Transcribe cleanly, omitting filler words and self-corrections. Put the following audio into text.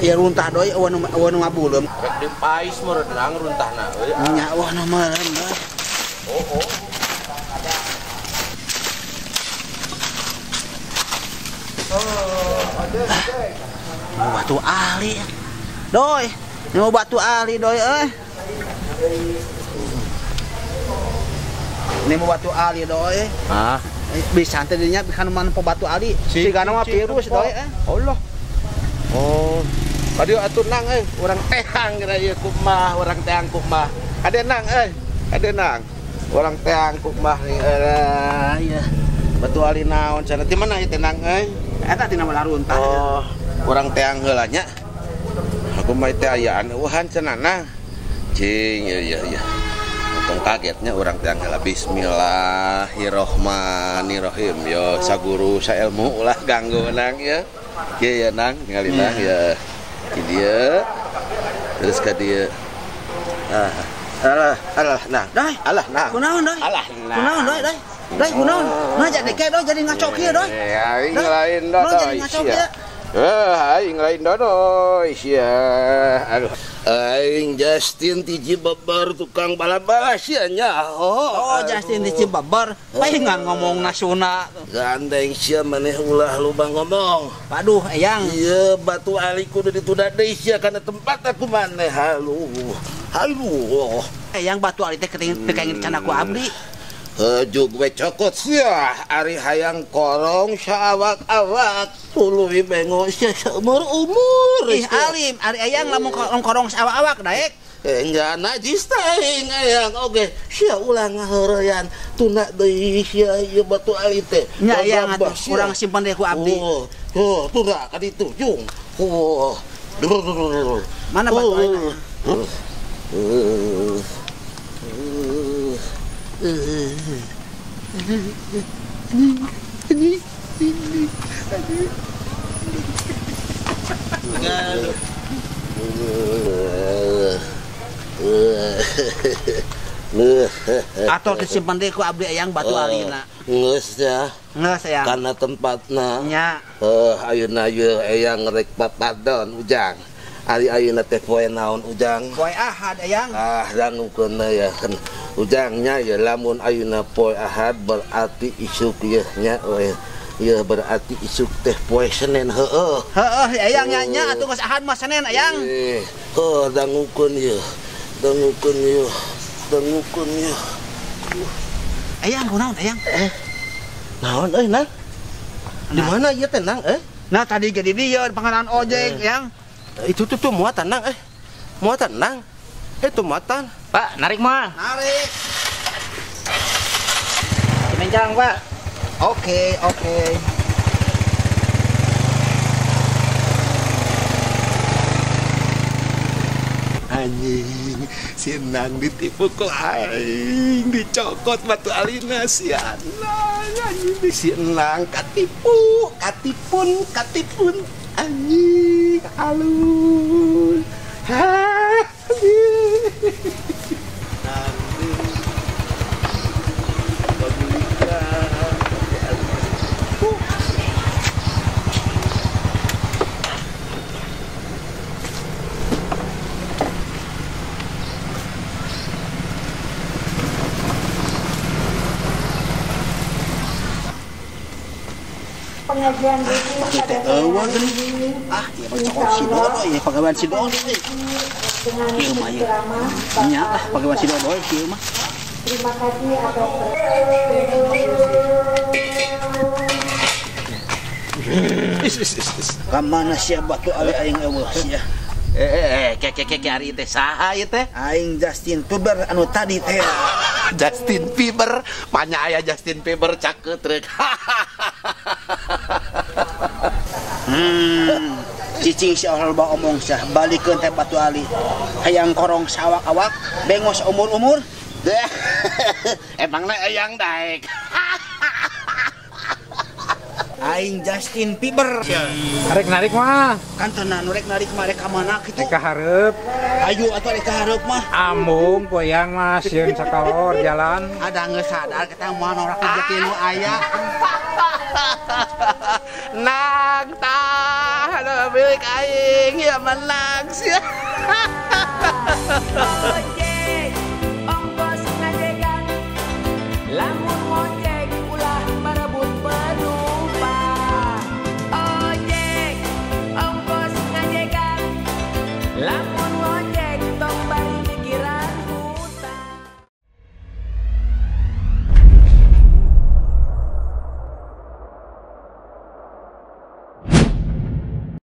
Ya runtah doi awan ngabulem. Rek di pais merenang runtahna euy. Nya wah na meureun. Oh. Batu ahli. Doi, mau batu ahli doi euy. Ini mau batu ahli doi. Ah, Bisa teh dinya bikan mana batu ahli. Sigana mah virus doi Allah. Oh. Kadieu atuh nang euy, urang tehang geura ieu kumaha, urang tehang kumaha. Ade nang euy, ade nang. Urang tehang kumaha nih iya. batu ahli naon cenah ti mana ieu teh nang euy? Eta tina mah runtah. Oh, urang tehang heula nya. Aku mah teh ayaan eueuhan cenana. Cing, iya. Untung kagetnya urang tehang heula bismillahirrahmanirrahim. Yo saguru sailmu ulah ganggu nang ya. Kieu ya nang ningali nang ya. Ki dieu. Terus ka dieu. Alah, nah. Doi. Alah, nah. Kunaon doi? Alah, nah. Kunaon doi? Doi kunaon? Ngajak deke doi jadi ngaco kieu doi. Aing lain doi. Jadi ngaco kieu. Aing lain doi sia. Aduh. Aing Justin ti Cibabar tukang bala-bala sia nya. Oh, Justin di Cibabar. Paingan ngomong nasuna. Gandeng sia maneh ulah loba ngomong. Paduh, eyang. Iya, batu ali kudu ditunda deui sia kana tempat aku maneh. Halu. Eyang batu ali teh kenging can aku abdi. Hejug we cokot sia ari hayang korong saawak-awak tuluy bengo sia seumur-umur. Ih alim, ari eyang lamun korong saawak-awak daek. Enggak najis teh hayang oge sia ulah ngaheureyan tunda deui sia ieu batu ali teh. Nya eyang atuh urang simpen deui ku abdi. Oh, tunda ka ditu jung. Oh. Mana batu ali? Atau disimpan deh ku abdi eyang batu alina. Geus ya. Geus eyang. Karena tempatna. Nya. Ayeuna ieu eyang rek papadon ujang. Ari ayeuna teh poe naon ujang? Poe Ahad eyang. Dangukeun ya. Ujangnya ya lamun ayeuna poe Ahad berarti isuk ieu nya ieu berarti isuk teh poe Senin heueuh. Heeh eyang nya atuh geus Ahad mah Senin eyang. Dangukeun ieu. Dangukeun ieu. Eyang kunaon eyang? Naon euy nang? Di mana ieu teh nang Nah tadi jadi dia di pangkalan ojek eyang. Itu tuh muatan nang muatan nang. Itu muatan. Pak, narik mah. Narik. Menjang, Pak. Oke. Anjing, si Nang ditipu ku aing, dicokot batu alina si anjing, si Nang katipun, anjing, alun, pengajian buku pada pegawai si Dodo nih. dengan ceramah Nya lah pegawai si Dodo kieu mah. terima kasih atas Kamana sia batu ali aing eueuh sia. keke ari teh saha ieu teh? Aing Justin Bieber anu tadi teh. Justin Bieber, manya aya Justin Bieber cakeut rek. Cicing si Allah loba omong sah balikeun teh batu ali. Hayang korong sawak-awak bengos umur-umur. Emangna eyang daek. Aing Justin Bieber. Narik mah. Kan tenan rek narik mah rek ka mana kitu. Rek hareup. Ayo atuh rek hareup mah. Ambung poyang mah sieun sakalor jalan. Ada geus sadar kita moal ora rezeki nu aya. Nang tah milik aing ya menang sia.